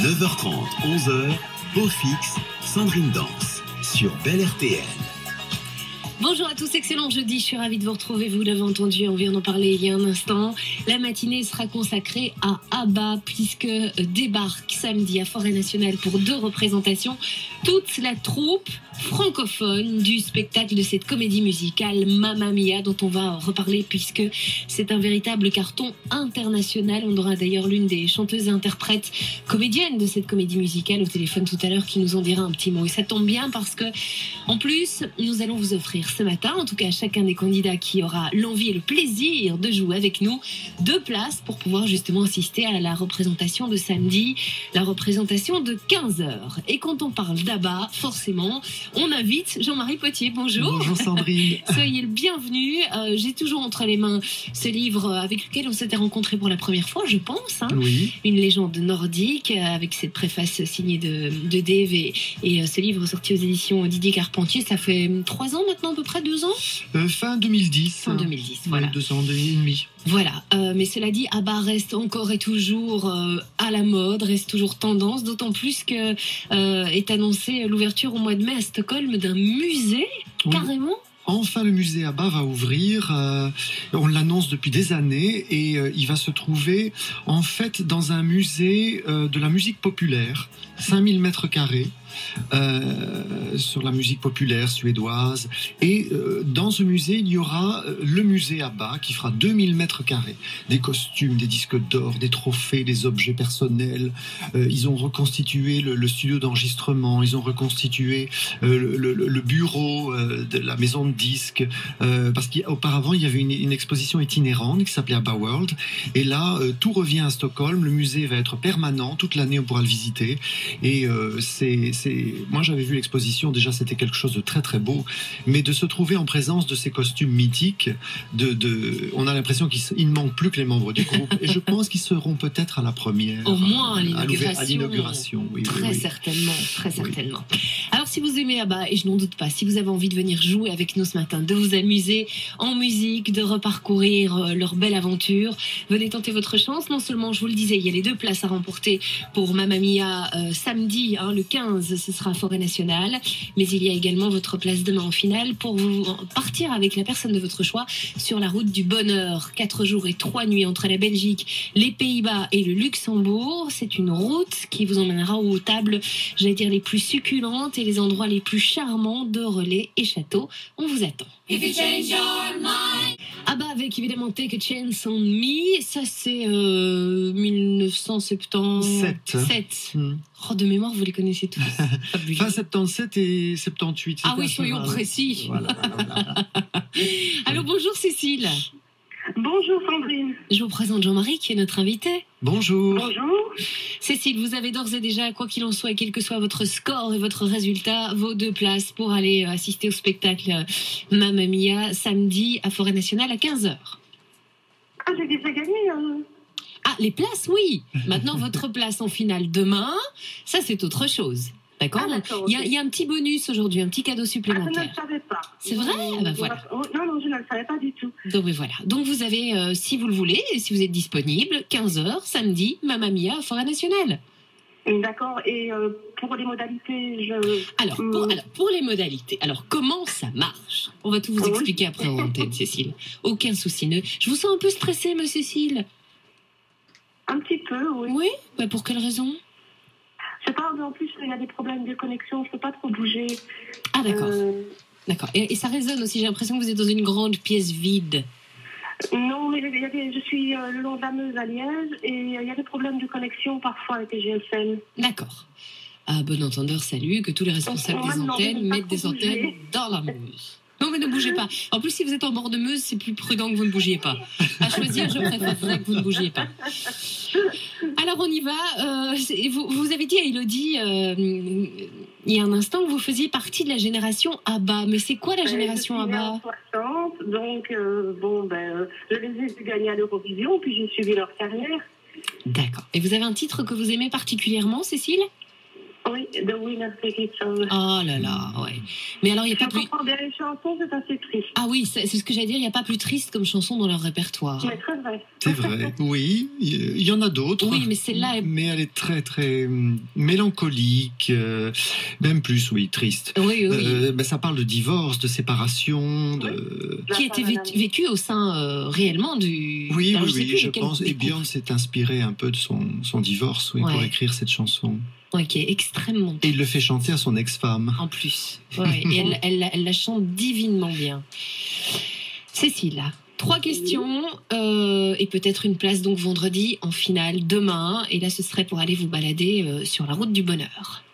9h30, 11h, Beau Fixe, Sandrine Danse, sur Belle RTL. Bonjour à tous, excellent jeudi, je suis ravie de vous retrouver, vous l'avez entendu, on vient d'en parler il y a un instant. La matinée sera consacrée à ABBA puisque débarque samedi à Forêt Nationale pour 2 représentations toute la troupe francophone du spectacle de cette comédie musicale Mamma Mia dont on va reparler puisque c'est un véritable carton international. On aura d'ailleurs l'une des chanteuses et interprètes comédiennes de cette comédie musicale au téléphone tout à l'heure qui nous en dira un petit mot. Et ça tombe bien parce que en plus nous allons vous offrir ce matin, en tout cas chacun des candidats qui aura l'envie et le plaisir de jouer avec nous, 2 places pour pouvoir justement assister à la représentation de samedi, la représentation de 15h. Et quand on parle d'ABBA, forcément, on invite Jean-Marie Potier. Bonjour. Bonjour Sandrine. Soyez le bienvenu. J'ai toujours entre les mains ce livre avec lequel on s'était rencontrés pour la première fois, je pense. Oui. Une légende nordique avec cette préface signée de Dave et ce livre sorti aux éditions Didier Carpentier. Ça fait 3 ans maintenant, à peu près 2 ans. Fin 2010. Fin 2010, voilà. 2 ans et demi. Voilà, mais cela dit, ABBA reste encore et toujours à la mode, reste toujours tendance, d'autant plus que est annoncée l'ouverture au mois de mai à Stockholm d'un musée, Oui. Carrément. Enfin, le musée ABBA va ouvrir. On l'annonce depuis des années et il va se trouver en fait dans un musée de la musique populaire, 5000 mètres carrés. Sur la musique populaire suédoise et dans ce musée il y aura le musée ABBA qui fera 2000 mètres carrés, des costumes, des disques d'or, des trophées, des objets personnels. Ils ont reconstitué le studio d'enregistrement, ils ont reconstitué le bureau de la maison de disques parce qu'auparavant il y avait une exposition itinérante qui s'appelait ABBA World et là tout revient à Stockholm, le musée va être permanent, toute l'année on pourra le visiter et moi j'avais vu l'exposition, déjà c'était quelque chose de très très beau, mais de se trouver en présence de ces costumes mythiques, on a l'impression qu'il ne manque plus que les membres du groupe, et je pense qu'ils seront peut-être à la première. Au moins à l'inauguration. Oui, très certainement, très certainement. Alors si vous aimez ABBA, et je n'en doute pas, si vous avez envie de venir jouer avec nous ce matin, de vous amuser en musique, de reparcourir leur belle aventure, venez tenter votre chance. Non seulement, je vous le disais, il y a les 2 places à remporter pour Mamma Mia samedi, le 15, ce sera à Forêt Nationale, mais il y a également votre place demain en finale pour vous partir avec la personne de votre choix sur la route du bonheur. 4 jours et 3 nuits entre la Belgique, les Pays-Bas et le Luxembourg. C'est une route qui vous emmènera aux tables, j'allais dire, les plus succulentes et les endroits les plus charmants de Relais et Château. On vous attend. If you change your mind. ABBA avec évidemment Take a Chance on Me, ça c'est 1977. Oh, de mémoire, vous les connaissez tous. Fin 77 et 78. Ah oui, soyons précis. Voilà. Allô, bonjour Cécile. Bonjour Sandrine. Je vous présente Jean-Marie qui est notre invité. Bonjour. Bonjour. Cécile, vous avez d'ores et déjà, quoi qu'il en soit, et quel que soit votre score et votre résultat, vos 2 places pour aller assister au spectacle Mamma Mia samedi à Forêt Nationale à 15h. Ah, j'ai déjà gagné. Ah, les places, oui. Maintenant, votre place en finale demain, ça c'est autre chose. D'accord, d'accord, il y a un petit bonus aujourd'hui, un petit cadeau supplémentaire. Je ne le savais pas. C'est vrai? Voilà. Non, je ne le savais pas du tout. Donc voilà. Donc vous avez, si vous le voulez, et si vous êtes disponible, 15h, samedi, Mamma Mia à Forêt Nationale. D'accord. Et pour les modalités, Alors, pour les modalités, alors comment ça marche? On va tout vous expliquer après en antenne, Cécile. Aucun souci. Je vous sens un peu stressée, ma Cécile. Un petit peu, oui. Oui? Pour quelle raison? Je sais pas, mais en plus, il y a des problèmes de connexion, je ne peux pas trop bouger. Ah, d'accord. D'accord. Et ça résonne aussi, j'ai l'impression que vous êtes dans une grande pièce vide. Non, mais je suis le long de la Meuse à Liège, et il y a des problèmes de connexion parfois avec les GSM. D'accord. À bon entendeur, salut, que tous les responsables des antennes mettent des antennes dans la Meuse. Non, mais ne bougez pas. En plus, si vous êtes en bord de Meuse, c'est plus prudent que vous ne bougiez pas. À choisir, je préférerais que vous ne bougiez pas. Alors, on y va. Vous avez dit à Élodie, il y a un instant, que vous faisiez partie de la génération ABBA. Mais c'est quoi la génération ABBA? 60, donc, je les ai vus gagner à l'Eurovision, puis j'ai suivi leur carrière. D'accord. Et vous avez un titre que vous aimez particulièrement, Cécile? Oui, The Winner Take It All. Oh là là, ouais. Mais alors, il n'y a Je pas plus... comprends bien les chansons, c'est assez triste. Ah oui, c'est ce que j'allais dire, il n'y a pas plus triste comme chanson dans leur répertoire. Mais très vrai. C'est vrai, oui. Il y en a d'autres. Oui, mais celle-là est... Mais elle est très, très mélancolique. Même plus, oui, triste. Oui, oui. Ben, ça parle de divorce, de séparation, de... Qui était vécu au sein réellement du... Oui, Alors, oui, sais oui, plus je lequel pense. des Et Björn s'est inspiré un peu de son divorce, oui, pour Ouais. écrire cette chanson. Ouais, qui est extrêmement... Et il le fait chanter à son ex-femme. En plus. Ouais, et elle la chante divinement bien. Cécile, 3 questions et peut-être une place donc vendredi en finale demain. Et là, ce serait pour aller vous balader sur la route du bonheur.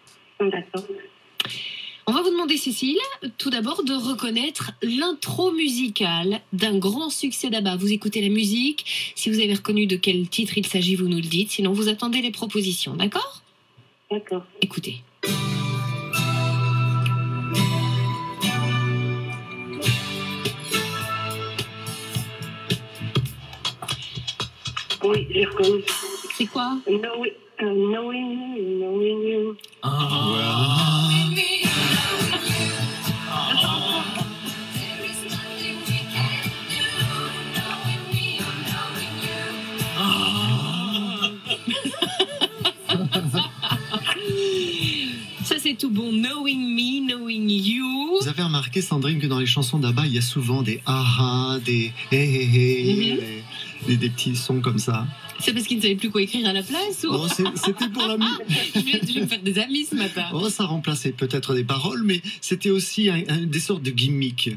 D'accord. On va vous demander, Cécile, tout d'abord de reconnaître l'intro musicale d'un grand succès d'ABBA. Vous écoutez la musique. Si vous avez reconnu de quel titre il s'agit, vous nous le dites. Sinon, vous attendez les propositions. D'accord ? D'accord. Écoutez. Oui, j'ai reconnu. C'est quoi ? Knowing you. Ça, c'est tout bon. Knowing me, knowing you. Vous avez remarqué, Sandrine, que dans les chansons d'ABBA, il y a souvent des ah-ah, des hé-hé-hé, des petits sons comme ça. C'est parce qu'ils ne savaient plus quoi écrire à la place ou... Oh, c'était pour la musique. je vais me faire des amis ce matin. Oh, ça remplaçait peut-être des paroles, mais c'était aussi des sortes de gimmicks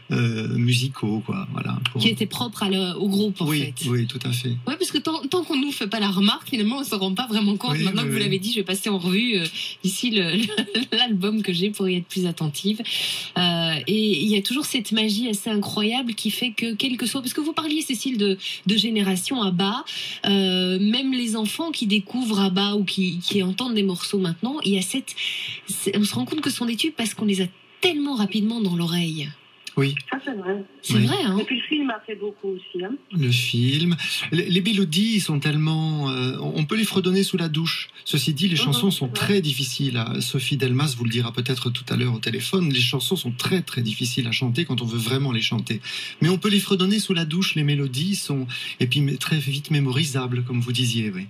musicaux, quoi. Voilà. Qui étaient propres au groupe, en fait. Oui, tout à fait. Ouais, parce que tant qu'on nous fait pas la remarque, finalement, on se rend pas vraiment compte. Oui, Maintenant oui, que vous oui. l'avez dit, je vais passer en revue ici l'album que j'ai pour y être plus attentive. Et il y a toujours cette magie assez incroyable qui fait que, quel que soit... Parce que vous parliez, Cécile, de génération ABBA, même les enfants qui découvrent ABBA ou qui entendent des morceaux maintenant, il y a on se rend compte que ce sont des tubes parce qu'on les a tellement rapidement dans l'oreille. Oui, Ça, c'est vrai. C'est Oui. vrai, hein? Et puis le film a fait beaucoup aussi. Hein. le film. Les mélodies sont tellement... on peut les fredonner sous la douche. Ceci dit, les chansons sont très difficiles. Sophie Delmas vous le dira peut-être tout à l'heure au téléphone. Les chansons sont très, très difficiles à chanter quand on veut vraiment les chanter. Mais on peut les fredonner sous la douche. Les mélodies sont... Et puis très vite mémorisables, comme vous disiez, oui.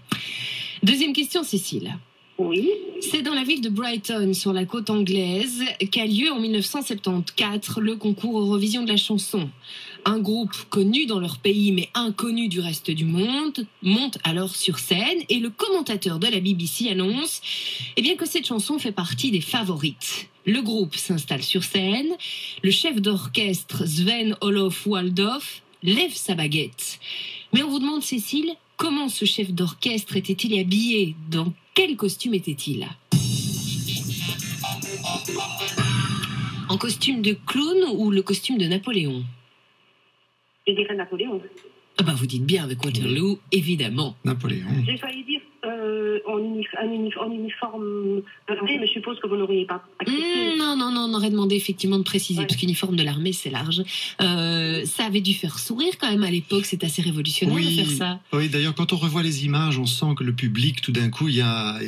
Deuxième question, Cécile. Oui. C'est dans la ville de Brighton, sur la côte anglaise, qu'a lieu en 1974 le concours Eurovision de la chanson. Un groupe connu dans leur pays mais inconnu du reste du monde monte alors sur scène et le commentateur de la BBC annonce que cette chanson fait partie des favorites. Le groupe s'installe sur scène, le chef d'orchestre Sven-Olof Waldorf lève sa baguette. Mais on vous demande, Cécile, comment ce chef d'orchestre était-il habillé? Dans quel costume était-il? En costume de clown ou le costume de Napoléon? Je dirais Napoléon. Ah bah vous dites bien avec Waterloo, évidemment. Napoléon. J'ai failli dire en uniforme de l'armée, mais je suppose que vous n'auriez pas accepté. Non, on aurait demandé effectivement de préciser, Ouais. parce qu'uniforme de l'armée, c'est large. Ça avait dû faire sourire quand même à l'époque, c'est assez révolutionnaire de faire ça. Oui, d'ailleurs, quand on revoit les images, on sent que le public, tout d'un coup, il y a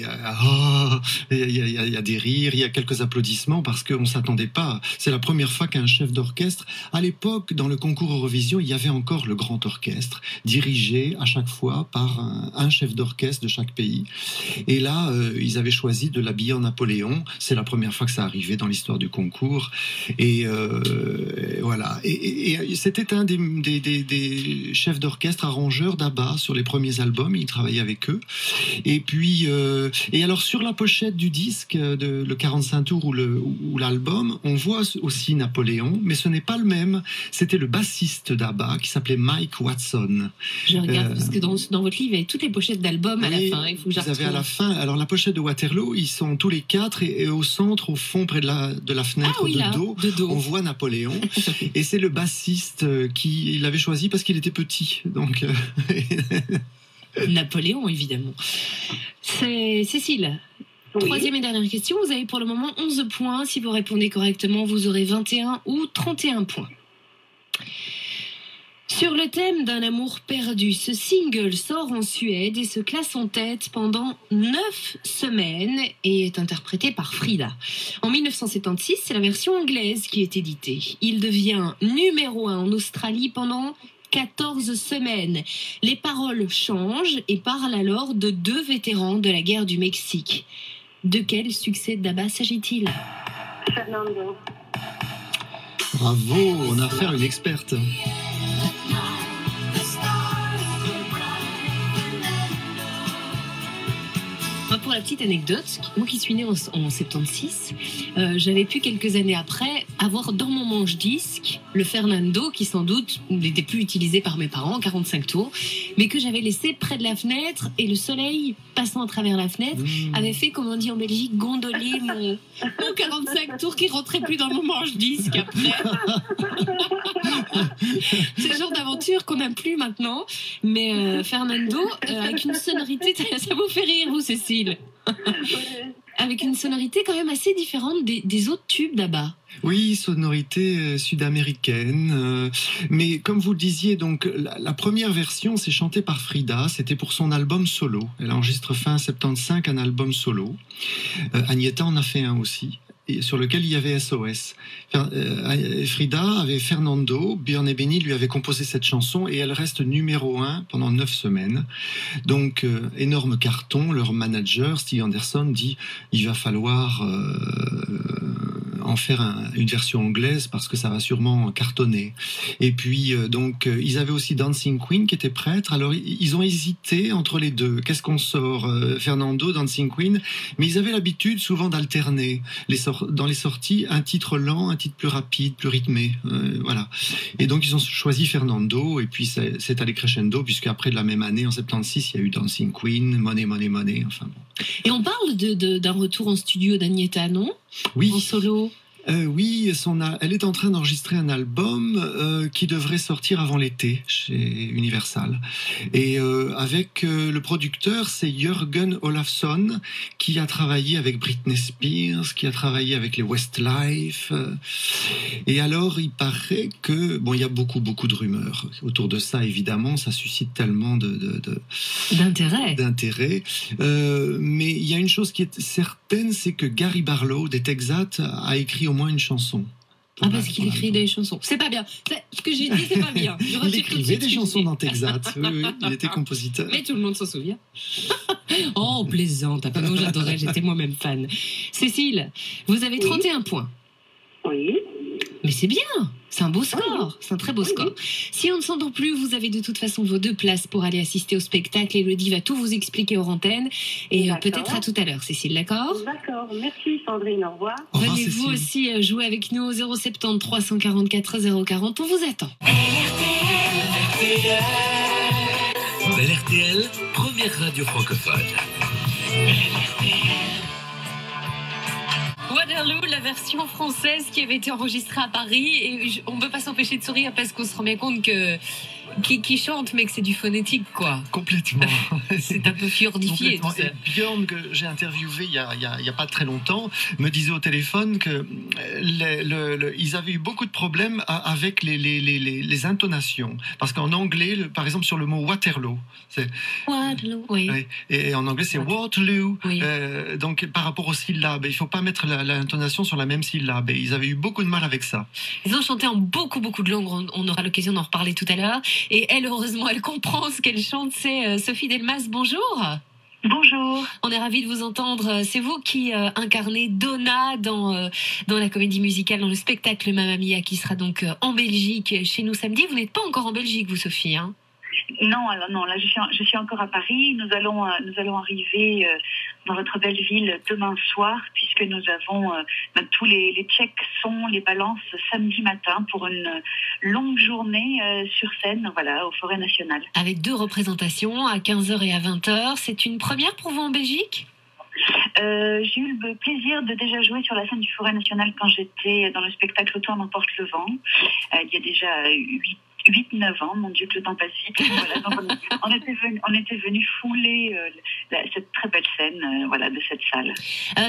des rires, il y a quelques applaudissements, parce qu'on ne s'attendait pas. C'est la première fois qu'un chef d'orchestre... À l'époque, dans le concours Eurovision, il y avait encore le grand orchestre, dirigé à chaque fois par un chef d'orchestre de chaque pays. Et là, ils avaient choisi de l'habiller en Napoléon. C'est la première fois que ça arrivait dans l'histoire du concours. Et voilà. Et c'était un des chefs d'orchestre arrangeurs d'ABBA sur les premiers albums. Il travaillait avec eux. Et puis, et alors sur la pochette du disque, le 45 tours ou l'album, on voit aussi Napoléon, mais ce n'est pas le même. C'était le bassiste d'ABBA qui s'appelait Mike Watson. Je regarde, parce que dans votre livre, il y avait toutes les pochettes d'albums à la Oui, fin. Il faut que je vous avez à la fin, alors la pochette de Waterloo, ils sont tous les quatre et au centre, au fond, près de la fenêtre de dos. on voit Napoléon. Et c'est le bassiste qui l'avait choisi parce qu'il était petit. Donc, Napoléon, évidemment. C'est Cécile. Oui. Troisième et dernière question. Vous avez pour le moment 11 points. Si vous répondez correctement, vous aurez 21 ou 31 points. Sur le thème d'un amour perdu, ce single sort en Suède et se classe en tête pendant 9 semaines et est interprété par Frida. En 1976, c'est la version anglaise qui est éditée. Il devient numéro 1 en Australie pendant 14 semaines. Les paroles changent et parlent alors de 2 vétérans de la guerre du Mexique. De quel succès d'ABBA s'agit-il ? Fernando. Bravo, on a affaire à une experte. Pour la petite anecdote, moi qui suis née en 76, j'avais pu quelques années après avoir dans mon manche-disque le Fernando qui sans doute n'était plus utilisé par mes parents, 45 tours, mais que j'avais laissé près de la fenêtre et le soleil passant à travers la fenêtre avait fait, comme on dit en Belgique, gondoler mon 45 tours qui rentrait plus dans mon manche-disque après. C'est le genre d'aventure qu'on n'a plus maintenant, mais Fernando, avec une sonorité, ça vous fait rire vous Cécile? Avec une sonorité quand même assez différente des autres tubes d'ABBA. Oui, sonorité sud-américaine. Mais comme vous le disiez, donc la première version, c'est chanté par Frida. C'était pour son album solo. Elle enregistre fin 75 un album solo. Agnetha en a fait un aussi, et sur lequel il y avait SOS. Frida avait Fernando, Björn et Benny lui avaient composé cette chanson et elle reste numéro 1 pendant 9 semaines. Donc, énorme carton. Leur manager, Steve Anderson, dit il va falloir en faire une version anglaise parce que ça va sûrement cartonner. Et puis, ils avaient aussi Dancing Queen qui était prête. Alors, ils ont hésité entre les deux. Qu'est-ce qu'on sort, Fernando, Dancing Queen? Mais ils avaient l'habitude souvent d'alterner dans les sorties, un titre lent, un titre plus rapide, plus rythmé. Voilà. Et donc, ils ont choisi Fernando, et puis c'est allé crescendo, puisque après de la même année, en 76, il y a eu Dancing Queen, Money, Money, Money, enfin bon. Et on parle d'un retour en studio d'Agnetha, non? Oui. En solo. Oui, elle est en train d'enregistrer un album qui devrait sortir avant l'été chez Universal. Et avec le producteur, c'est Jörgen Olafsson, qui a travaillé avec Britney Spears, qui a travaillé avec les Westlife. Et alors, il paraît que... Bon, il y a beaucoup de rumeurs autour de ça, évidemment. Ça suscite tellement d'intérêt. Mais il y a une chose qui est certaine, c'est que Gary Barlow des Texas a écrit au moins une chanson. Parce qu'il écrit des chansons. C'est pas bien. Ce que j'ai dit, c'est pas bien. Il écrivait des chansons dans Texas. Oui, il était compositeur. Mais tout le monde s'en souvient. Oh, plaisante. Moi, j'adorais. J'étais moi-même fan. Cécile, vous avez 31 points. Oui. Mais c'est bien. C'est un beau score. C'est un très beau score. Si on ne s'entend plus, vous avez de toute façon vos 2 places pour aller assister au spectacle. Élodie va tout vous expliquer hors antenne. Et peut-être à tout à l'heure, Cécile, d'accord? D'accord. Merci, Sandrine. Au revoir. Venez vous aussi jouer avec nous au 070 344 040. On vous attend. Bel RTL, première radio francophone. Waterloo, la version française qui avait été enregistrée à Paris, et on ne peut pas s'empêcher de sourire parce qu'on se rend bien compte que qui chante, mais que c'est du phonétique, quoi. Complètement. C'est un peu fjordifié, tout ça. Et Björn, que j'ai interviewé il y a pas très longtemps, me disait au téléphone que ils avaient eu beaucoup de problèmes avec les intonations. Parce qu'en anglais, par exemple, sur le mot Waterloo, c'est... Waterloo, oui. Et en anglais, c'est Waterloo. Oui. Donc, par rapport aux syllabes, il ne faut pas mettre l'intonation sur la même syllabe. Et ils avaient eu beaucoup de mal avec ça. Ils ont chanté en beaucoup de langues. On aura l'occasion d'en reparler tout à l'heure. Et elle, heureusement, elle comprend ce qu'elle chante. C'est Sophie Delmas. Bonjour. Bonjour. On est ravis de vous entendre. C'est vous qui incarnez Donna dans la comédie musicale, dans le spectacle Mamma Mia, qui sera donc en Belgique chez nous samedi. Vous n'êtes pas encore en Belgique, vous, Sophie, hein? Non, alors non, là je suis encore à Paris. Nous allons arriver dans votre belle ville demain soir, puisque nous avons tous les checks sont les balances samedi matin pour une longue journée sur scène, voilà, au Forêt Nationale. Avec 2 représentations à 15h et à 20h. C'est une première pour vous en Belgique? J'ai eu le plaisir de déjà jouer sur la scène du Forêt National quand j'étais dans le spectacle Toi m'emporte le vent. Il y a déjà 8-9 ans, mon Dieu que le temps passe vite. Voilà, donc on était venus fouler cette très belle scène voilà, de cette salle.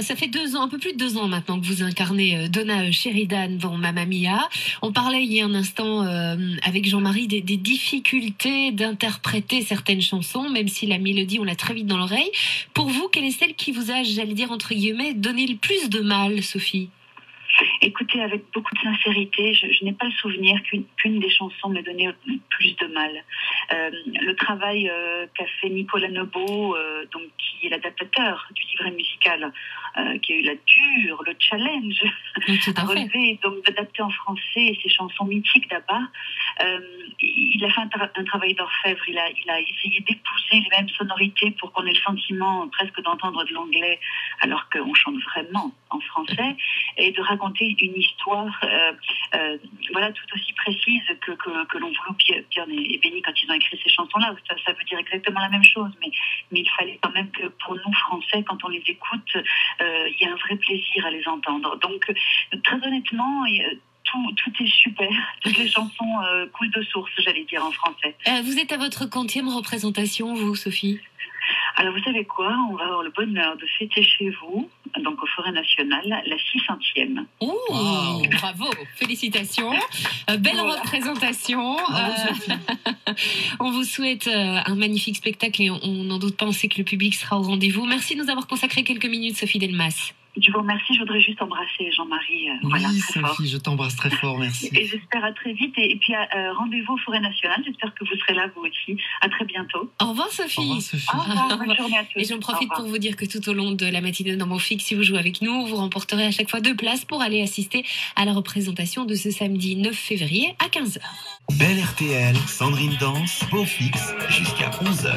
Ça fait 2 ans, un peu plus de 2 ans maintenant que vous incarnez Donna Sheridan dans Mamma Mia. On parlait il y a un instant avec Jean-Marie des difficultés d'interpréter certaines chansons, même si la mélodie on l'a très vite dans l'oreille. Pour vous, quelle est celle qui vous a, j'allais dire entre guillemets, donné le plus de mal, Sophie ? Écoutez, avec beaucoup de sincérité, je n'ai pas le souvenir qu'une des chansons m'ait donné le plus de mal. Le travail qu'a fait Nicolas Nebo, donc qui est l'adaptateur du livret musical, qui a eu le challenge à relever, donc d'adapter en français ces chansons mythiques d'Abba. Il a fait un travail d'orfèvre. Il a essayé d'épouser les mêmes sonorités pour qu'on ait le sentiment presque d'entendre de l'anglais, alors qu'on chante vraiment en français, et de raconter une histoire voilà, tout aussi précise que l'ont voulu Björn et Benny quand ils ont écrit ces chansons-là. Ça veut dire exactement la même chose, mais il fallait quand même que pour nous, Français, quand on les écoute, il y a un vrai plaisir à les entendre. Donc, très honnêtement, tout est super. Toutes les chansons coulent de source, j'allais dire en français. Vous êtes à votre 40e représentation, vous, Sophie ? Alors, vous savez quoi ? On va avoir le bonheur de fêter chez vous, donc au Forêt Nationale, la 600e. Oh, wow. Bravo, félicitations. Belle représentation. On vous souhaite un magnifique spectacle et on n'en doute pas, on sait que le public sera au rendez-vous. Merci de nous avoir consacré quelques minutes, Sophie Delmas. Je vous remercie, je voudrais juste embrasser Jean-Marie. Oui, voilà, Sophie, fort. je t'embrasse très fort, merci. Et j'espère à très vite. Et puis rendez-vous au Forêt Nationale. J'espère que vous serez là, vous aussi. À très bientôt. Au revoir, Sophie. Au revoir, Sophie. Au revoir, bonne journée à tous. Et j'en profite pour vous dire que tout au long de la matinée dans Mon Fix, si vous jouez avec nous, vous remporterez à chaque fois 2 places pour aller assister à la représentation de ce samedi 9 février à 15h. Belle RTL, Sandrine Danse, Beau Fixe, jusqu'à 11h.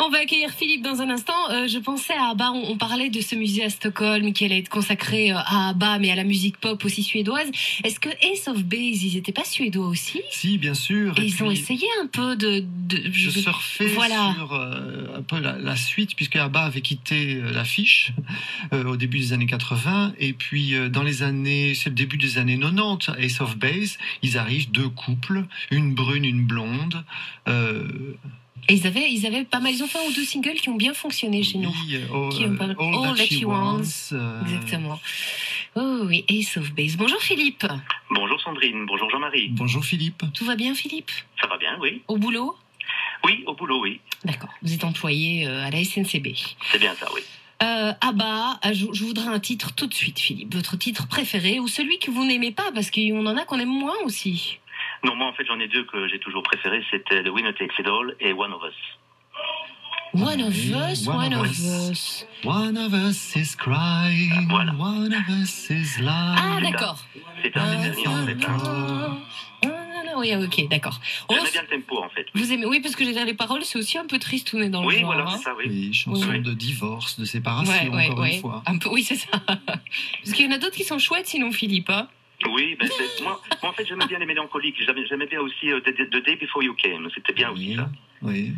On va accueillir Philippe dans un instant. Je pensais à ABBA, on parlait de ce musée à Stockholm qui allait être consacré à ABBA, mais à la musique pop aussi suédoise. Est-ce que Ace of Base, ils n'étaient pas suédois aussi ? Si, bien sûr. Et ils ont essayé un peu de surfer sur un peu la suite, puisque ABBA avait quitté l'affiche au début des années 80, et puis c'est le début des années 90, Ace of Base, ils arrivent 2 couples, une brune, une blonde. Et ils avaient pas mal, ils ont fait 1 ou 2 singles qui ont bien fonctionné chez nous. All That She Wants. Exactement. Oh oui, Ace of Base. Bonjour Philippe. Bonjour Sandrine, bonjour Jean-Marie. Bonjour Philippe. Tout va bien Philippe ? Ça va bien, oui. Au boulot ? Oui, au boulot, oui. D'accord. Vous êtes employé à la SNCB. C'est bien ça, oui. ABBA, je voudrais un titre tout de suite Philippe. Votre titre préféré ou celui que vous n'aimez pas, parce qu'on en a qu'on aime moins aussi. Non, moi en fait j'en ai 2 que j'ai toujours préférés, c'était The Winner Takes It All et One of Us. One of Us, One of Us. One of us is crying, voilà. One of us is lying. Ah d'accord. C'est un des derniers en fait. Oui, ok, d'accord. J'aimais bien le tempo en fait. Vous aimez, oui, parce que les paroles, c'est aussi un peu triste, on est dans le oui, genre. voilà, hein. c'est ça, oui. Oui, chanson de divorce, de séparation, encore une fois. Un peu, oui, c'est ça. Parce qu'il y en a d'autres qui sont chouettes, sinon Philippe. Hein. Oui, moi en fait j'aimais bien les mélancoliques. J'aimais bien aussi The Day Before You Came. C'était bien aussi ça. Oui.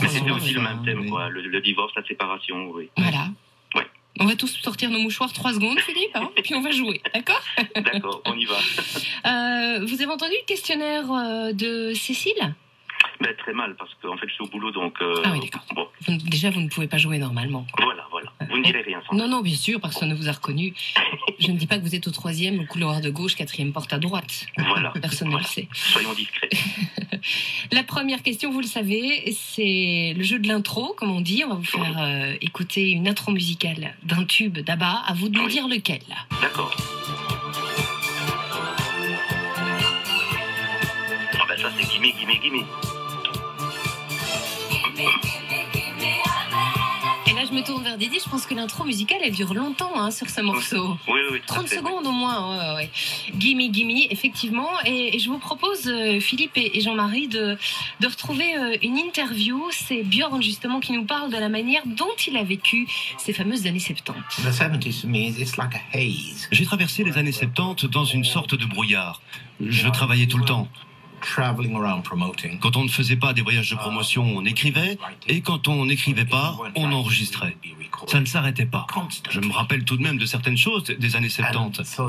Mais c'était aussi le même thème, quoi. Le divorce, la séparation, oui. Voilà. Ouais. On va tous sortir nos mouchoirs 3 secondes, Philippe, hein, et puis on va jouer, d'accord ? D'accord, on y va. Vous avez entendu le questionnaire de Cécile ? Très mal, parce qu'en fait je suis au boulot, donc... Ah oui, d'accord. Bon. Déjà, vous ne pouvez pas jouer normalement. Voilà. Vous ne direz rien sans Non, bien sûr, personne ne vous a reconnu. Je ne dis pas que vous êtes au 3e, au couloir de gauche, 4e porte à droite. Voilà. Personne ne le sait. Soyons discrets. La première question, vous le savez, c'est le jeu de l'intro, comme on dit. On va vous faire écouter une intro musicale d'un tube d'ABBA. À vous de nous dire lequel. D'accord. Ça c'est Gimme, Gimme, Gimme. Et là, je me tourne vers Didi. Je pense que l'intro musicale, elle dure longtemps sur ce morceau. Oui. 30 secondes au moins. Ouais. Gimme, Gimme, effectivement. Et je vous propose, Philippe et Jean-Marie, de retrouver une interview. C'est Björn, justement, qui nous parle de la manière dont il a vécu ces fameuses années 70. J'ai traversé les années 70 dans une sorte de brouillard. Je travaillais tout le temps. Quand on ne faisait pas des voyages de promotion, on écrivait, et quand on n'écrivait pas, on enregistrait. Ça ne s'arrêtait pas. Je me rappelle tout de même de certaines choses des années 70.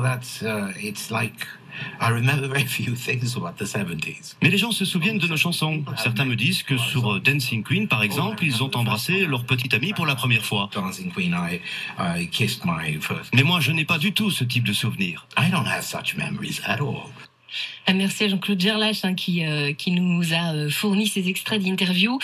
Mais les gens se souviennent de nos chansons. Certains me disent que sur Dancing Queen, par exemple, ils ont embrassé leur petite amie pour la première fois. Mais moi, je n'ai pas du tout ce type de souvenirs. Merci à Jean-Claude Gerlache qui nous a fourni ces extraits d'interviews.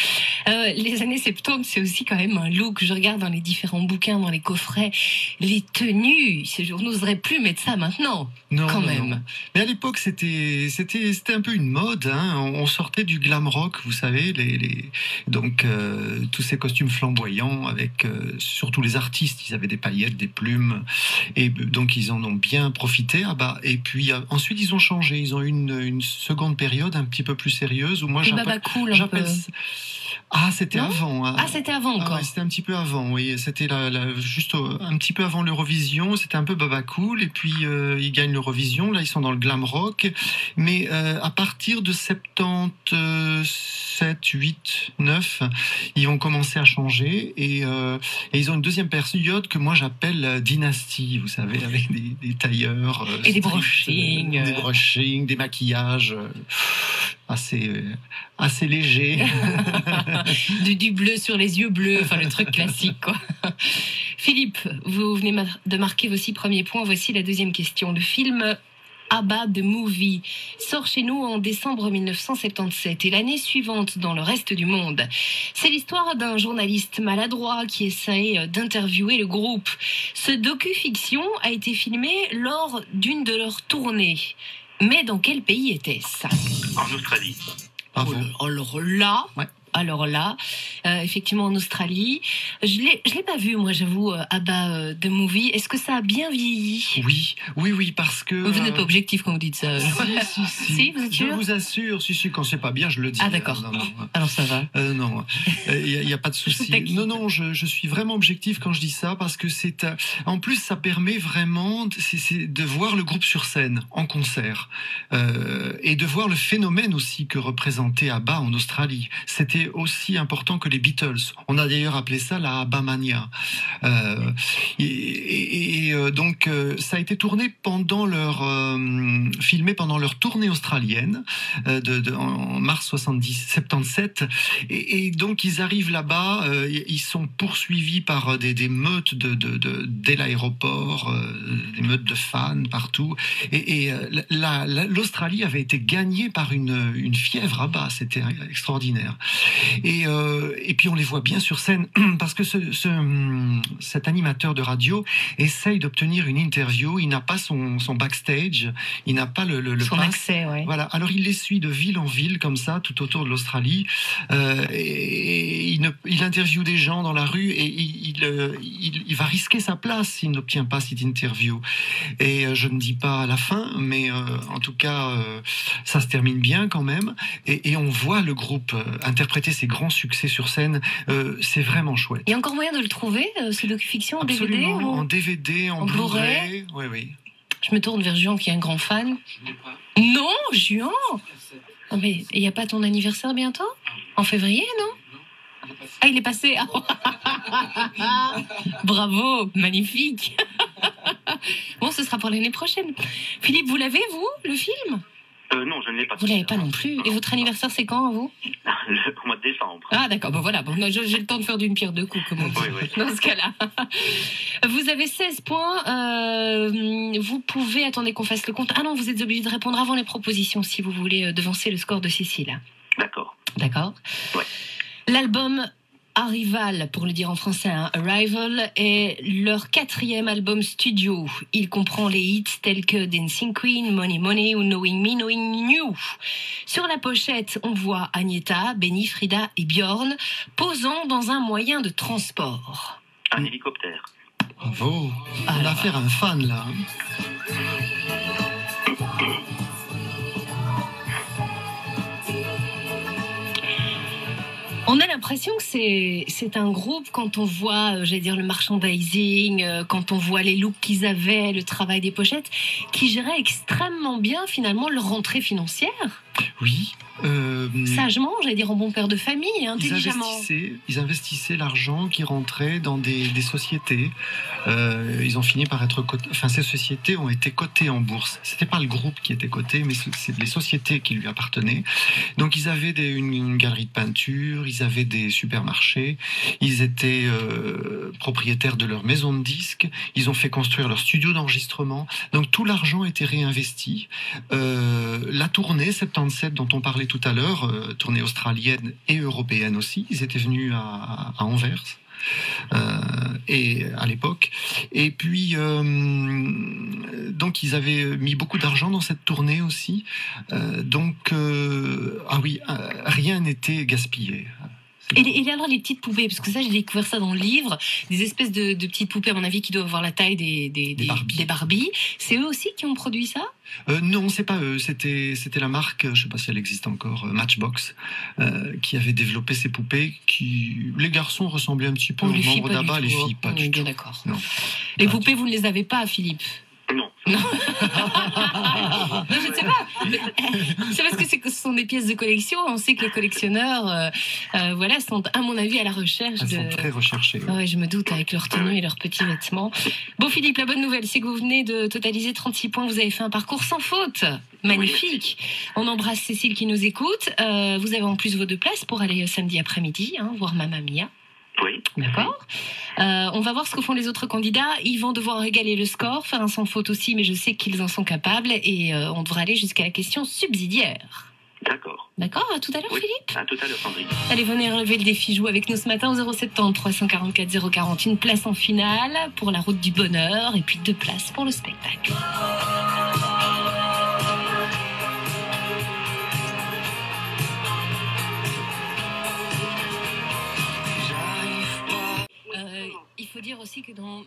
Les années 70, c'est aussi quand même un look. Je regarde dans les différents bouquins, dans les coffrets, les tenues. Je n'oserais plus mettre ça maintenant. Non, quand non, même. non. Mais à l'époque, c'était un peu une mode. Hein. On sortait du glam rock, vous savez, donc tous ces costumes flamboyants avec surtout les artistes. Ils avaient des paillettes, des plumes, et donc ils en ont bien profité. Et puis ensuite, ils ont changé. Ils ont eu une seconde période un petit peu plus sérieuse où moi Baba Cool, j'appelle. Ah, c'était avant. Ah, c'était avant encore. Ouais, c'était un petit peu avant, oui. C'était juste un petit peu avant l'Eurovision. C'était un peu Baba Cool. Et puis, ils gagnent l'Eurovision. Là, ils sont dans le glam rock. Mais à partir de 77, 8, 9, ils vont commencer à changer. Et ils ont une deuxième période que moi, j'appelle dynastie. Vous savez, avec des tailleurs. Et des brushings. Des brushings, des maquillages assez légers. Du bleu sur les yeux bleus, enfin le truc classique, quoi. Philippe, vous venez de marquer vos 6 premiers points. Voici la deuxième question. Le film ABBA The Movie sort chez nous en décembre 1977 et l'année suivante dans le reste du monde. C'est l'histoire d'un journaliste maladroit qui essaye d'interviewer le groupe. Ce docu-fiction a été filmé lors d'une de leurs tournées. Mais dans quel pays était-ce ? En Australie. Bravo. Alors là, effectivement en Australie, je l'ai pas vu, moi j'avoue, ABBA The Movie. Est-ce que ça a bien vieilli ? Oui, parce que... Vous n'êtes pas objectif quand vous dites ça. Si. Si, vous êtes sûr ? Je vous assure, si, quand c'est pas bien, je le dis. Ah d'accord, Non. alors ça va. Non, il y a pas de souci. Non, je suis vraiment objectif quand je dis ça, parce que en plus, ça permet vraiment de voir le groupe sur scène, en concert, et de voir le phénomène aussi que représentait ABBA en Australie. C'était aussi important que les Beatles. On a d'ailleurs appelé ça la ABBA-mania. Donc, ça a été tourné filmé pendant leur tournée australienne en mars 77. Et donc, ils arrivent là-bas, ils sont poursuivis par des meutes dès l'aéroport, des meutes de fans partout. Et l'Australie avait été gagnée par une fièvre ABBA. C'était extraordinaire. Et puis on les voit bien sur scène parce que cet animateur de radio essaye d'obtenir une interview. Il n'a pas son backstage, il n'a pas son pass. accès, ouais. Voilà. Alors il les suit de ville en ville comme ça, tout autour de l'Australie. Et il interviewe des gens dans la rue et il va risquer sa place s'il n'obtient pas cette interview. Et je ne dis pas à la fin, mais en tout cas, ça se termine bien quand même. Et on voit le groupe interpréter ses grands succès sur scène, c'est vraiment chouette. Il y a encore moyen de le trouver, ce docu-fiction, en DVD ou... En DVD, en Blu-ray. Oui. Je me tourne vers Juan qui est un grand fan. Je l'ai pas. Non, Juan. Oh, mais il n'y a pas ton anniversaire bientôt ? En février, non ? Ah, il est passé. Bravo, magnifique. Bon, ce sera pour l'année prochaine. Philippe, vous l'avez, vous, le film ? Non, je ne l'ai pas. Vous l'avez pas non plus. Et votre anniversaire, c'est quand, vous ? Au mois de décembre. Ah d'accord, bon voilà, j'ai le temps de faire d'une pierre deux coups, comme on dit, Oui. dans ce cas-là. Vous avez 16 points, vous pouvez, attendez qu'on fasse le compte. Ah non, vous êtes obligé de répondre avant les propositions si vous voulez devancer le score de Cécile. D'accord. Ouais. L'album Arrival, pour le dire en français, Arrival, est leur 4e album studio. Il comprend les hits tels que Dancing Queen, Money Money ou Knowing Me, Knowing You. Sur la pochette, on voit Agnetha, Benny, Frida et Björn posant dans un moyen de transport. Un hélicoptère. Bravo. On va faire un fan là. On a l'impression que c'est un groupe, quand on voit, le merchandising, quand on voit les looks qu'ils avaient, le travail des pochettes, qui gérait extrêmement bien finalement leur rentrée financière. Oui. Sagement, j'allais dire en bon père de famille, intelligemment. Ils investissaient l'argent qui rentrait dans des sociétés. Ils ont fini par être cotés. Enfin, ces sociétés ont été cotées en bourse. C'était pas le groupe qui était coté, mais c'est les sociétés qui lui appartenaient. Donc, ils avaient une galerie de peinture, ils avaient des supermarchés, ils étaient propriétaires de leur maison de disques, ils ont fait construire leur studio d'enregistrement. Donc, tout l'argent était réinvesti. La tournée 77 dont on parlait tout à l'heure, tournée australienne et européenne aussi, ils étaient venus à Anvers. Et à l'époque, et puis donc ils avaient mis beaucoup d'argent dans cette tournée aussi, rien n'était gaspillé. Et alors les petites poupées, parce que ça j'ai découvert ça dans le livre, des espèces de petites poupées à mon avis qui doivent avoir la taille des Barbie. C'est eux aussi qui ont produit ça? Non, c'est pas eux. C'était la marque, je sais pas si elle existe encore, Matchbox, qui avait développé ces poupées. Les garçons ressemblaient un petit peu aux membres d'ABBA, les filles pas du tout. D'accord. Les poupées, vous ne les avez pas, Philippe? Non. Non, je ne sais pas. C'est parce que ce sont des pièces de collection. On sait que les collectionneurs, sont à mon avis à la recherche Elles sont très recherchées. Ouais, je me doute, avec leurs tenues et leurs petits vêtements. Bon, Philippe, la bonne nouvelle, c'est que vous venez de totaliser 36 points. Vous avez fait un parcours sans faute. Magnifique. On embrasse Cécile qui nous écoute. Vous avez en plus vos 2 places pour aller samedi après-midi, voir Mamma Mia. Oui. D'accord. On va voir ce que font les autres candidats. Ils vont devoir régaler le score, faire un sans faute aussi, mais je sais qu'ils en sont capables et on devra aller jusqu'à la question subsidiaire. D'accord. D'accord, à tout à l'heure, Oui. Philippe. À tout à l'heure, Sandrine. Allez, venez relever le défi. Jouez avec nous ce matin au 070 344 040. Une place en finale pour la route du bonheur et puis 2 places pour le spectacle. Il faut dire aussi que dans,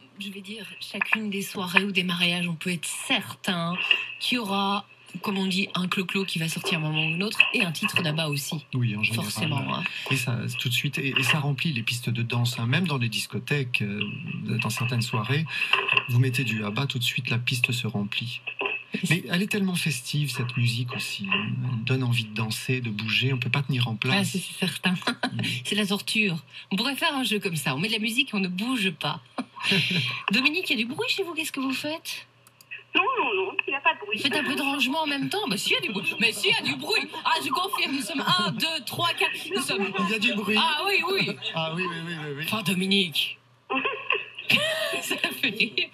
chacune des soirées ou des mariages, on peut être certain qu'il y aura, comme on dit, un clo-clo qui va sortir un moment ou un autre, et un titre d'ABBA aussi. Oui, en général. Forcément. Et ça, tout de suite, et ça remplit les pistes de danse. Même dans les discothèques, dans certaines soirées, vous mettez du ABBA, tout de suite, la piste se remplit. Mais elle est tellement festive, cette musique aussi. Elle donne envie de danser, de bouger. On ne peut pas tenir en place. Ah, c'est certain. C'est la torture. On pourrait faire un jeu comme ça. On met de la musique et on ne bouge pas. Dominique, il y a du bruit chez vous. Qu'est-ce que vous faites? Non, il n'y a pas de bruit. Faites un peu de rangement en même temps. Si, il y a du bruit. Mais si, il y a du bruit. Ah, je confirme. Nous sommes 1, 2, 3, 4. Nous sommes... Il y a du bruit. Ah oui. Ah oui. Enfin, Dominique. Ça fait rire.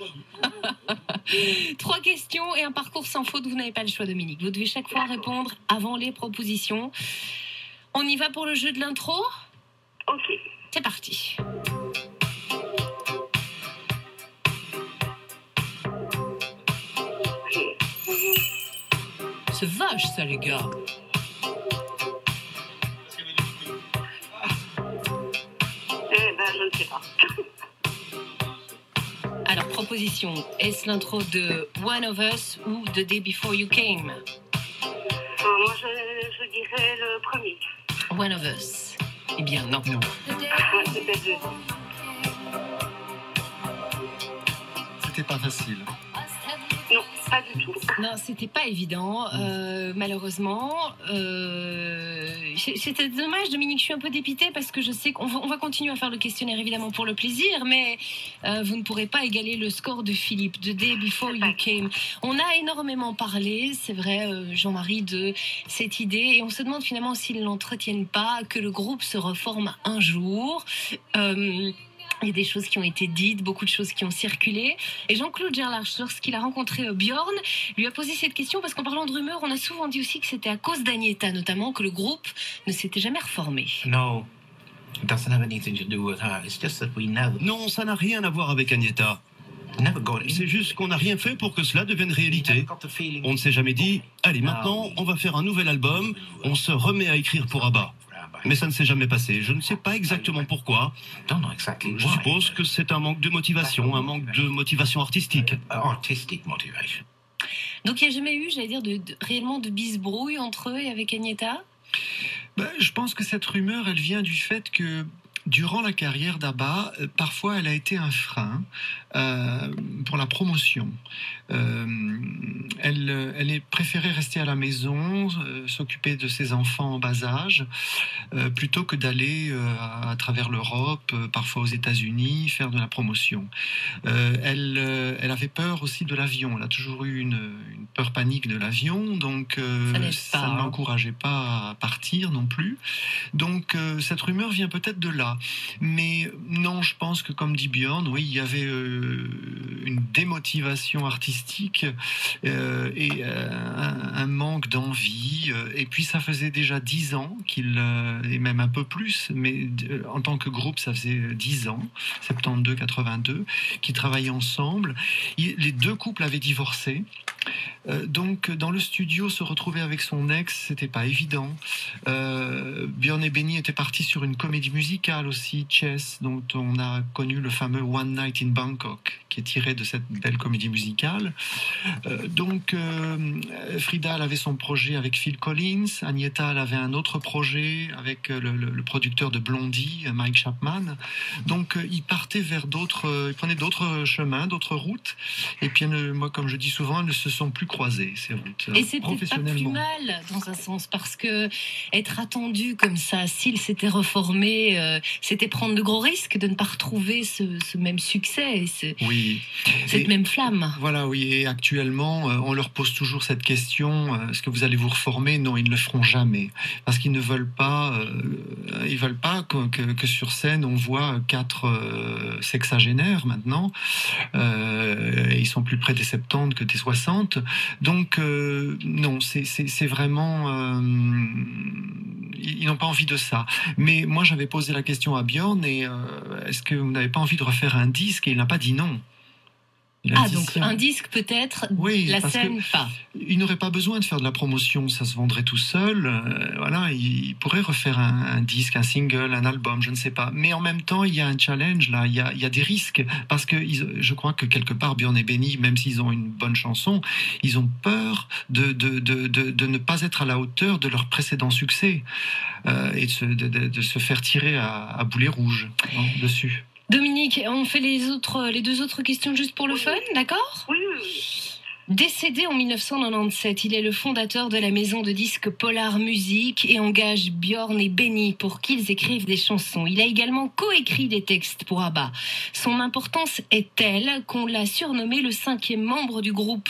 3 questions et un parcours sans faute. Vous n'avez pas le choix, Dominique. Vous devez chaque fois répondre avant les propositions. On y va pour le jeu de l'intro? Ok. C'est parti. C'est vache, ça, les gars. Je ne sais pas. Alors, proposition, est-ce l'intro de One of Us ou The Day Before You Came? Moi, je dirais le premier. One of Us. Eh bien, non. C'était 2. C'était pas facile. Non, pas du tout. Non, c'était pas évident, malheureusement. C'était dommage, Dominique, je suis un peu dépitée parce que je sais qu'on va continuer à faire le questionnaire évidemment pour le plaisir, mais vous ne pourrez pas égaler le score de Philippe, The Day Before You Came. On a énormément parlé, c'est vrai, Jean-Marie, de cette idée, et on se demande finalement s'ils ne l'entretiennent pas, que le groupe se reforme un jour. Il y a des choses qui ont été dites, beaucoup de choses qui ont circulé. Et Jean-Claude Gerlach, lorsqu'il a rencontré Björn, lui a posé cette question parce qu'en parlant de rumeurs, on a souvent dit aussi que c'était à cause d'Agnetha, notamment, que le groupe ne s'était jamais reformé. No, it doesn't have anything to do with her. It's just that we never... Non, ça n'a rien à voir avec Agnetha. C'est juste qu'on n'a rien fait pour que cela devienne réalité. On ne s'est jamais dit, allez, maintenant, on va faire un nouvel album, on se remet à écrire pour ABBA. Mais ça ne s'est jamais passé. Je ne sais pas exactement pourquoi. Je suppose que c'est un manque de motivation artistique. Donc il n'y a jamais eu, j'allais dire, réellement de bisbrouille entre eux et avec Agnetha? Je pense que cette rumeur, elle vient du fait que durant la carrière d'Abba, parfois elle a été un frein pour la promotion. Elle est préférée rester à la maison, s'occuper de ses enfants en bas âge, plutôt que d'aller à travers l'Europe, parfois aux États-Unis, faire de la promotion. Elle avait peur aussi de l'avion. Elle a toujours eu une peur panique de l'avion, donc ça ne l'encourageait pas à partir non plus. Donc cette rumeur vient peut-être de là. Mais non, je pense que comme dit Björn, oui, il y avait une démotivation artistique et un manque d'envie. Et puis ça faisait déjà 10 ans et même un peu plus, mais en tant que groupe, ça faisait 10 ans, 72-82, qu'ils travaillaient ensemble. Les deux couples avaient divorcé. Donc dans le studio, se retrouver avec son ex, c'était pas évident. Björn et Benny étaient partis sur une comédie musicale aussi, Chess, dont on a connu le fameux One Night in Bangkok, qui est tiré de cette belle comédie musicale. Donc Frida, elle avait son projet avec Phil Collins, Agnetha, elle avait un autre projet avec le producteur de Blondie, Mike Chapman. Donc ils partaient vers ils prenaient d'autres chemins, d'autres routes. Et puis moi, comme je dis souvent, elles ne se sont plus croisées, ces routes. Et c'est peut-être pas plus mal, dans un sens, parce que être attendu comme ça, s'il s'était reformé, c'était prendre de gros risques de ne pas retrouver ce même succès et cette même flamme. Voilà, oui. Et actuellement, on leur pose toujours cette question, est-ce que vous allez vous reformer? Non, ils ne le feront jamais. Parce qu'ils ne veulent pas, que sur scène, on voit 4 sexagénaires maintenant. Ils sont plus près des 70 que des 60. Donc, non, c'est vraiment... ils n'ont pas envie de ça. Mais moi, j'avais posé la question à Björn, et est-ce que vous n'avez pas envie de refaire un disque? Et il n'a pas dit non. Donc un disque peut-être, oui, la scène pas. Il n'aurait pas besoin de faire de la promotion, ça se vendrait tout seul. Voilà, il pourrait refaire un disque, un single, un album, je ne sais pas. Mais en même temps, il y a un challenge là, il y a des risques, parce que je crois que quelque part, Björn et Benny, même s'ils ont une bonne chanson, ils ont peur de ne pas être à la hauteur de leur précédent succès et de se faire tirer à boulet rouge dessus. Dominique, on fait les 2 autres questions juste pour le fun, d'accord? Oui. Décédé en 1997, il est le fondateur de la maison de disques Polar Music et engage Björn et Benny pour qu'ils écrivent des chansons. Il a également coécrit des textes pour ABBA. Son importance est telle qu'on l'a surnommé le 5e membre du groupe.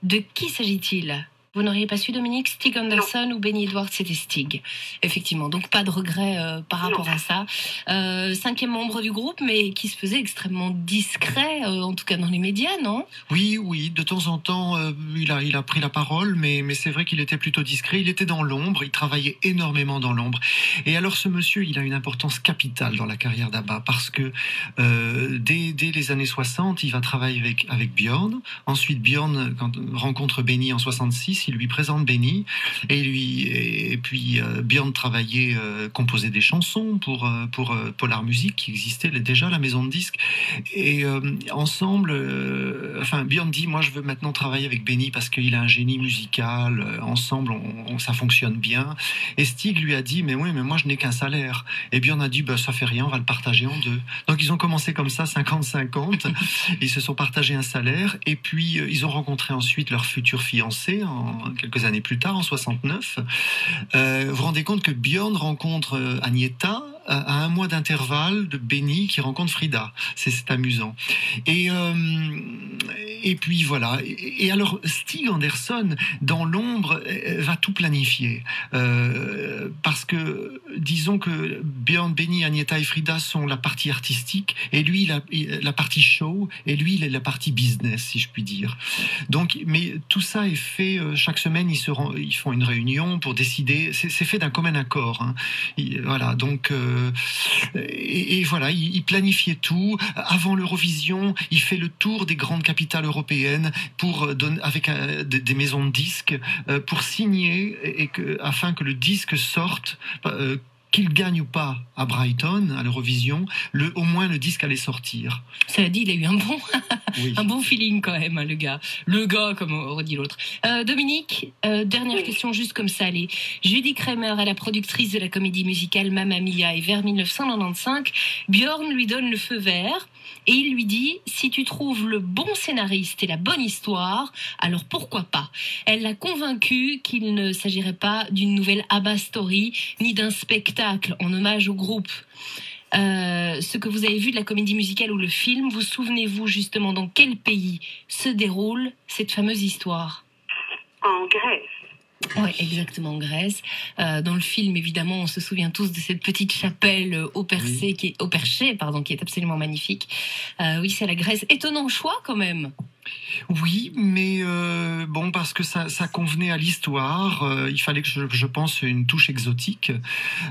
De qui s'agit-il ? Vous n'auriez pas su, Dominique? Stig Anderson ou Benny Edwards? C'était Stig. Effectivement, donc pas de regret par rapport à ça. 5e membre du groupe, mais qui se faisait extrêmement discret, en tout cas dans les médias, non? Oui, de temps en temps, il a pris la parole, mais c'est vrai qu'il était plutôt discret. Il était dans l'ombre, il travaillait énormément dans l'ombre. Et alors ce monsieur, il a une importance capitale dans la carrière d'ABBA, parce que dès les années 60, il va travailler avec Björn. Ensuite, Björn rencontre Benny en 66, il lui présente Benny, et puis Björn travaillait, composait des chansons pour Polar Music, qui existait déjà, la maison de disques, et ensemble, Björn dit, moi je veux maintenant travailler avec Benny parce qu'il a un génie musical, ensemble ça fonctionne bien, et Stig lui a dit, mais moi je n'ai qu'un salaire, et Björn a dit, ça fait rien, on va le partager en 2. Donc ils ont commencé comme ça, 50-50, ils se sont partagés un salaire, et puis ils ont rencontré ensuite leur futur fiancé quelques années plus tard, en 69. Vous vous rendez compte que Björn rencontre Agnetha à 1 mois d'intervalle de Benny qui rencontre Frida. C'est amusant. Et puis voilà. Et alors Stig Anderson, dans l'ombre, va tout planifier. Parce que, disons que Björn, Benny, Agnetha et Frida sont la partie artistique, et lui, la partie show, et lui, il est la partie business, si je puis dire. Donc, mais tout ça est fait, chaque semaine, ils font une réunion pour décider. C'est fait d'un commun accord. Hein. Voilà, donc... Et voilà, il planifiait tout. Avant l'Eurovision, il fait le tour des grandes capitales européennes avec des maisons de disques pour signer, afin que le disque sorte qu'il gagne ou pas à Brighton, à l'Eurovision, au moins le disque allait sortir. Cela dit, il a eu un Oui. bon feeling quand même, hein, le gars. Le gars, comme aurait dit l'autre. Dominique, dernière question juste comme ça. Allez. Judy Kramer est la productrice de la comédie musicale Mamma Mia et vers 1995, Björn lui donne le feu vert et il lui dit « Si tu trouves le bon scénariste et la bonne histoire, alors pourquoi pas ?» Elle l'a convaincu qu'il ne s'agirait pas d'une nouvelle ABBA Story ni d'un spectacle en hommage au groupe. Ce que vous avez vu de la comédie musicale ou le film, vous souvenez-vous justement dans quel pays se déroule cette fameuse histoire? En Grèce. Oui, exactement, en Grèce. Dans le film, évidemment, on se souvient tous de cette petite chapelle au perché, qui est absolument magnifique. Oui, c'est la Grèce. Étonnant choix quand même. Oui, mais bon, parce que ça convenait à l'histoire, il fallait que je pense une touche exotique.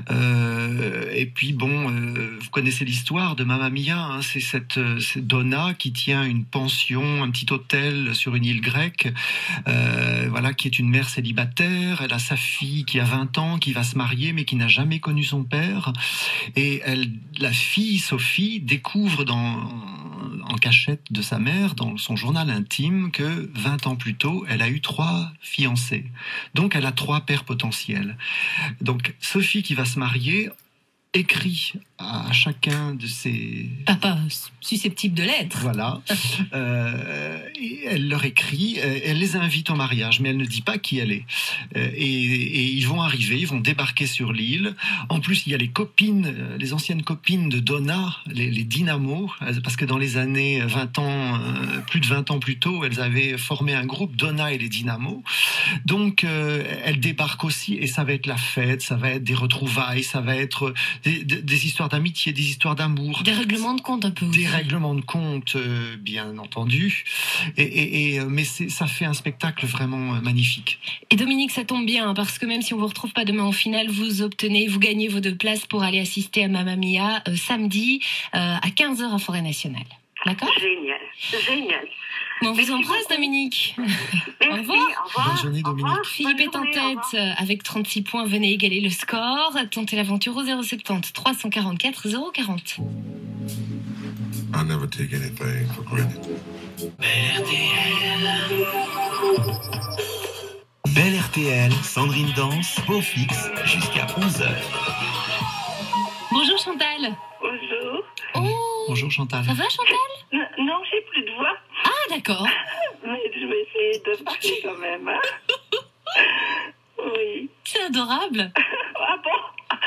Et puis bon, vous connaissez l'histoire de Mamma Mia, hein, c'est cette Donna qui tient une pension, un petit hôtel sur une île grecque, voilà, qui est une mère célibataire. Elle a sa fille qui a 20 ans, qui va se marier, mais qui n'a jamais connu son père. Et la fille, Sophie, découvre en cachette de sa mère, dans son journal intime, que 20 ans plus tôt, elle a eu 3 fiancés. Donc, elle a 3 pères potentiels. Donc, Sophie, qui va se marier, écrit à chacun de ses... Papa susceptible de l'être. Voilà. Et elle leur écrit, elle les invite au mariage, mais elle ne dit pas qui elle est. Et ils vont arriver, ils vont débarquer sur l'île. En plus, il y a les anciennes copines de Donna, les Dynamo, parce que dans les années 20 ans, plus de 20 ans plus tôt, elles avaient formé un groupe, Donna et les Dynamo. Donc, elles débarquent aussi, et ça va être la fête, ça va être des retrouvailles, ça va être des histoires d'amitié, des histoires d'amour. Des règlements de compte un peu. Des règlements de compte, bien entendu. Mais ça fait un spectacle vraiment magnifique. Et Dominique, ça tombe bien, parce que même si on ne vous retrouve pas demain en finale, vous gagnez vos 2 places pour aller assister à Mamma Mia samedi à 15h à Forêt Nationale. D'accord ? Génial. On vous embrasse, Dominique. Merci, Au revoir. Bonne journée, Dominique. Philippe est en tête avec 36 points. Venez égaler le score. Tentez l'aventure au 070 344 040. I never take anything for granted. Belle RTL, Sandrine Danse, Beau Fixe, jusqu'à 11h. Bonjour Chantal. Bonjour. Oh, Bonjour Chantal. ça va Chantal? Non, j'ai plus de voix, Ah d'accord. mais je vais essayer de parler quand même. Hein. Oui. C'est adorable. Ah bon?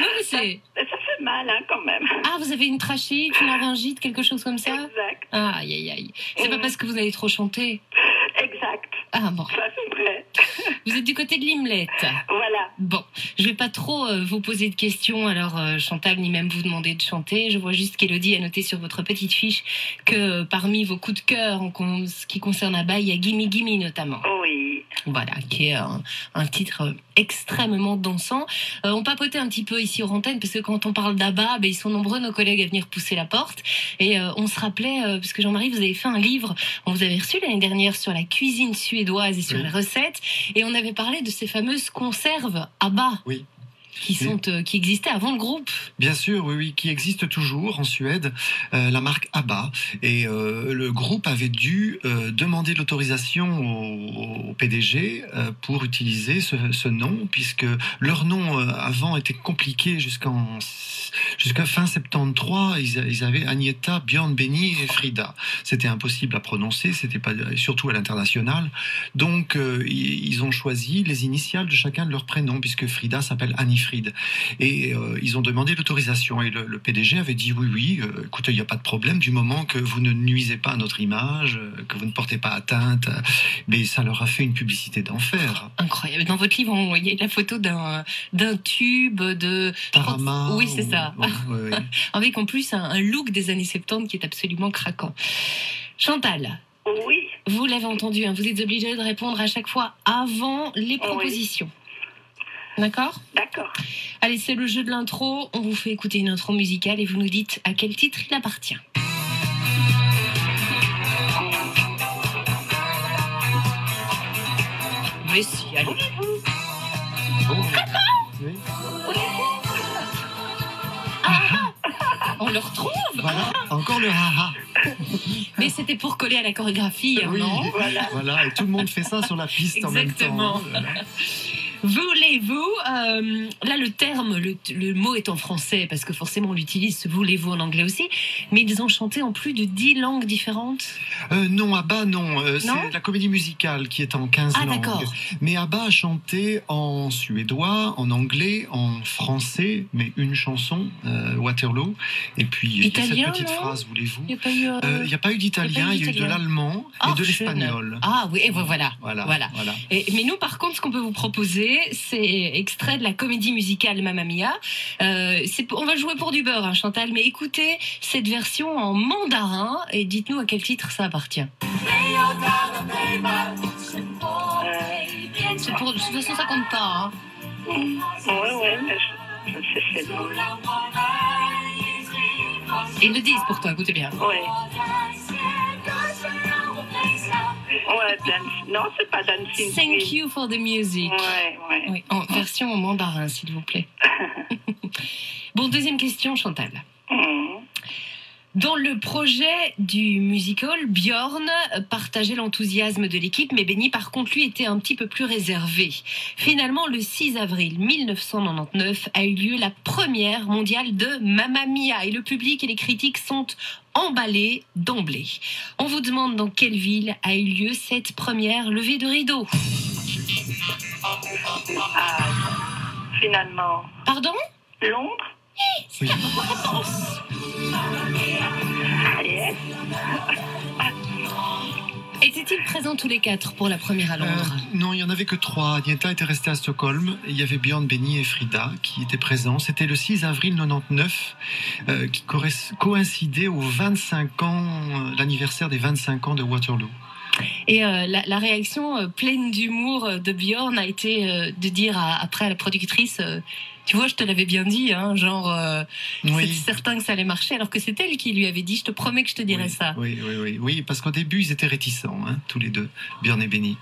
Non, mais c'est... Ça fait mal, hein, quand même. Ah, vous avez une trachée, une laryngite, quelque chose comme ça? Exact. Ah, aïe aïe aïe. C'est pas parce que vous avez trop chanté. Exact. Ah bon. Ça, c'est vrai. Vous êtes du côté de l'Imlet. Voilà. Bon, je vais pas trop vous poser de questions, alors Chantal, ni même vous demander de chanter. Je vois juste qu'Élodie a noté sur votre petite fiche que parmi vos coups de cœur en ce qui concerne ABBA, il y a Gimme Gimme notamment. Oui. Voilà, qui est un titre extrêmement dansant. On papotait un petit peu ici aux antennes, parce que quand on parle d'ABBA, ils sont nombreux nos collègues à venir pousser la porte. Et on se rappelait, parce que Jean-Marie, vous avez fait un livre, on vous avait reçu l'année dernière sur la cuisine suédoise et sur les recettes, et on avait parlé de ces fameuses conserves ABBA. Oui. Qui existait avant le groupe. Bien sûr, oui, qui existe toujours en Suède, la marque ABBA. Et le groupe avait dû demander l'autorisation au PDG pour utiliser ce nom, puisque leur nom avant était compliqué jusqu'à fin 73. Ils avaient Agneta, Björn, Benny et Frida. C'était impossible à prononcer, c'était pas, surtout à l'international. Donc ils ont choisi les initiales de chacun de leurs prénoms, puisque Frida s'appelle Annifrid. Et ils ont demandé l'autorisation, et le PDG avait dit oui, écoutez, il n'y a pas de problème du moment que vous ne nuisez pas à notre image, que vous ne portez pas atteinte. Mais ça leur a fait une publicité d'enfer. Incroyable. Dans votre livre, il y a la photo d'un tube de Tarama. Oui, c'est ça. Oui. Avec en plus un look des années 70 qui est absolument craquant. Chantal. Oui. Vous l'avez entendu, vous êtes obligée de répondre à chaque fois avant les propositions. Oui. D'accord ? D'accord. Allez, c'est le jeu de l'intro. On vous fait écouter une intro musicale et vous nous dites à quel titre il appartient. Mais si, allez. Oui. On le retrouve. Voilà, encore le ha-ha. Mais c'était pour coller à la chorégraphie, hein, Oui, non? voilà, et tout le monde fait ça sur la piste en même temps. Exactement. Voulez-vous, là le terme, le mot est en français parce que forcément on l'utilise, voulez-vous en anglais aussi, mais ils ont chanté en plus de 10 langues différentes. Non, ABBA non, c'est la comédie musicale qui est en 15 langues. D'accord. Mais ABBA a chanté en suédois, en anglais, en français, mais une chanson, Waterloo, et puis il y a Italien, cette petite non phrase, voulez-vous. Il n'y a pas eu... Il n'y a pas eu d'italien, il y a eu de l'allemand et de l'espagnol. Ah oui, et voilà. Voilà. Mais nous, par contre, ce qu'on peut vous proposer, c'est extrait de la comédie musicale Mamma Mia. On va jouer pour du beurre, hein, Chantal, mais écoutez cette version en mandarin et dites-nous à quel titre ça appartient. C'est pour, de toute façon, ça compte pas. Hein. Ouais, mais je sais c'est Et ils le disent pour toi, écoutez bien. Ouais. Ouais, non, c'est pas Dancing. Thank you for the music. Ouais. Oui, en version en mandarin, s'il vous plaît. Bon, deuxième question, Chantal. Dans le projet du musical, Björn partageait l'enthousiasme de l'équipe, mais Benny, par contre, lui, était un petit peu plus réservé. Finalement, le 6 avril 1999 a eu lieu la première mondiale de Mamma Mia, et le public et les critiques sont emballés d'emblée. On vous demande dans quelle ville a eu lieu cette première levée de rideau. Finalement. Pardon ? Londres. C'est la bonne réponse. Yes. Étaient-ils présents tous les quatre pour la première à Londres ? Non, il n'y en avait que 3. Agneta était restée à Stockholm. Il y avait Björn, Benny et Frida qui étaient présents. C'était le 6 avril 99 qui coïncidait aux 25 ans, l'anniversaire des 25 ans de Waterloo. Et la réaction pleine d'humour de Björn a été de dire après à la productrice tu vois, je te l'avais bien dit, hein, genre, oui. c'est certain que ça allait marcher, alors que c'est elle qui lui avait dit, je te promets que je te dirai ça. Oui, parce qu'au début, ils étaient réticents, hein, tous les deux, Björn et Benny.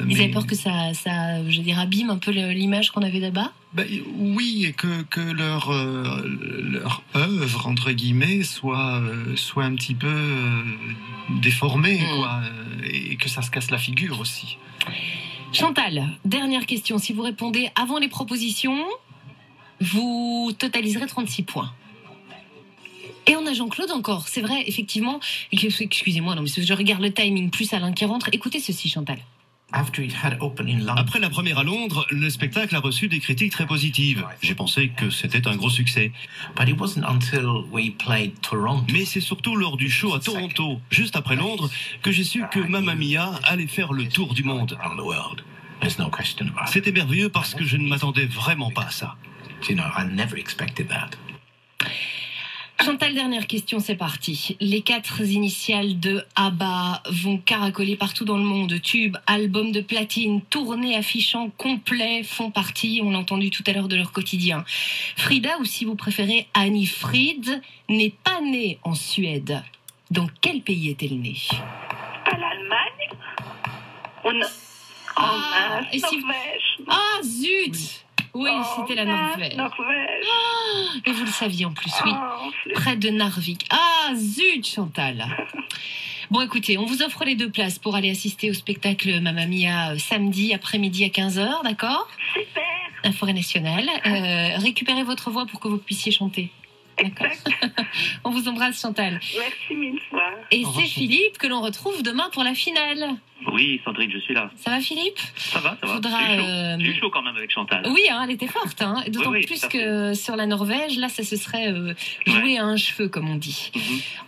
Ils avaient peur que ça, je veux dire, abîme un peu l'image qu'on avait là-bas. Oui, et que leur œuvre, entre guillemets, soit un petit peu déformée, quoi, et que ça se casse la figure aussi. Chantal, dernière question. Si vous répondez avant les propositions, vous totaliserez 36 points. Et on a Jean-Claude encore. C'est vrai, effectivement. Excusez-moi, non, mais je regarde le timing, plus Alain qui rentre. Écoutez ceci, Chantal. Après la première à Londres, le spectacle a reçu des critiques très positives. J'ai pensé que c'était un gros succès. Mais c'est surtout lors du show à Toronto, juste après Londres, que j'ai su que Mamma Mia allait faire le tour du monde. C'était merveilleux parce que je ne m'attendais vraiment pas à ça. Chantal, dernière question, c'est parti. Les 4 initiales de ABBA vont caracoler partout dans le monde. Tubes, albums de platine, tournées affichant complet font partie, on l'a entendu tout à l'heure, de leur quotidien. Frida, ou si vous préférez Annie Fried, n'est pas née en Suède. Dans quel pays est-elle née ? À l'Allemagne. Norvège. Ah, zut ! Oui, c'était la Norvège. Et vous le saviez en plus, oui. Près de Narvik. Ah, zut, Chantal. Bon, écoutez, on vous offre les 2 places pour aller assister au spectacle Mamma Mia samedi après-midi à 15h, d'accord ? Super. À Forêt Nationale. Récupérez votre voix pour que vous puissiez chanter. D'accord. On vous embrasse, Chantal. Merci mille fois. Et c'est Philippe que l'on retrouve demain pour la finale. Oui, Sandrine, je suis là. Ça va, Philippe ? Ça va. Faudra, j'ai eu chaud quand même avec Chantal. Oui, hein, elle était forte. Hein. D'autant plus que sur la Norvège, là, ça se serait joué à un cheveu, comme on dit.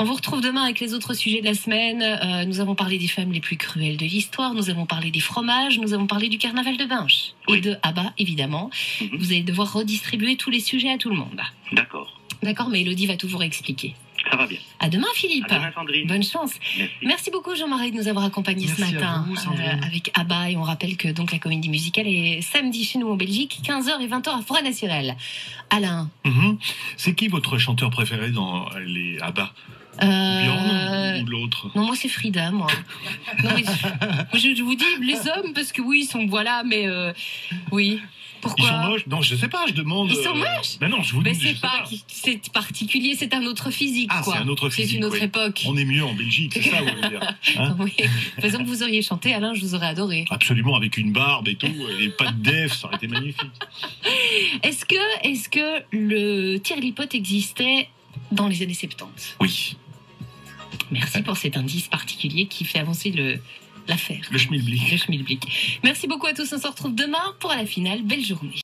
On vous retrouve demain avec les autres sujets de la semaine. Nous avons parlé des femmes les plus cruelles de l'histoire. Nous avons parlé des fromages. Nous avons parlé du carnaval de Binche. Et de ABBA, évidemment. Vous allez devoir redistribuer tous les sujets à tout le monde. D'accord, mais Elodie va tout vous réexpliquer. Ça va bien. À demain, Philippe. À demain, Sandrine. Bonne chance. Merci beaucoup, Jean-Marie, de nous avoir accompagnés ce matin avec ABBA. Et on rappelle que donc la comédie musicale est samedi chez nous en Belgique, 15h et 20h à Forêt Nationale. Alain. C'est qui votre chanteur préféré dans les ABBA ? Björn ou l'autre ? Non, moi c'est Frida, moi. Non, mais je vous dis les hommes parce que oui, ils sont mais oui. Pourquoi ? Ils sont moches ? Non, je sais pas, je demande. Ils sont moches ? Ben non, je vous dis. Mais c'est pas particulier. particulier, c'est un autre physique. Ah, quoi. C'est un autre physique. C'est une autre oui. époque. On est mieux en Belgique, c'est ça, vous voulez dire hein? Oui. Par exemple, vous auriez chanté, Alain, je vous aurais adoré. Absolument, avec une barbe et tout, et pas de def, ça aurait été magnifique. Est-ce que le tir-lipot existait dans les années 70? Oui. Merci pour cet indice particulier qui fait avancer l'affaire. Le schmilblick. Le schmilblick. Merci beaucoup à tous, on se retrouve demain pour la finale. Belle journée.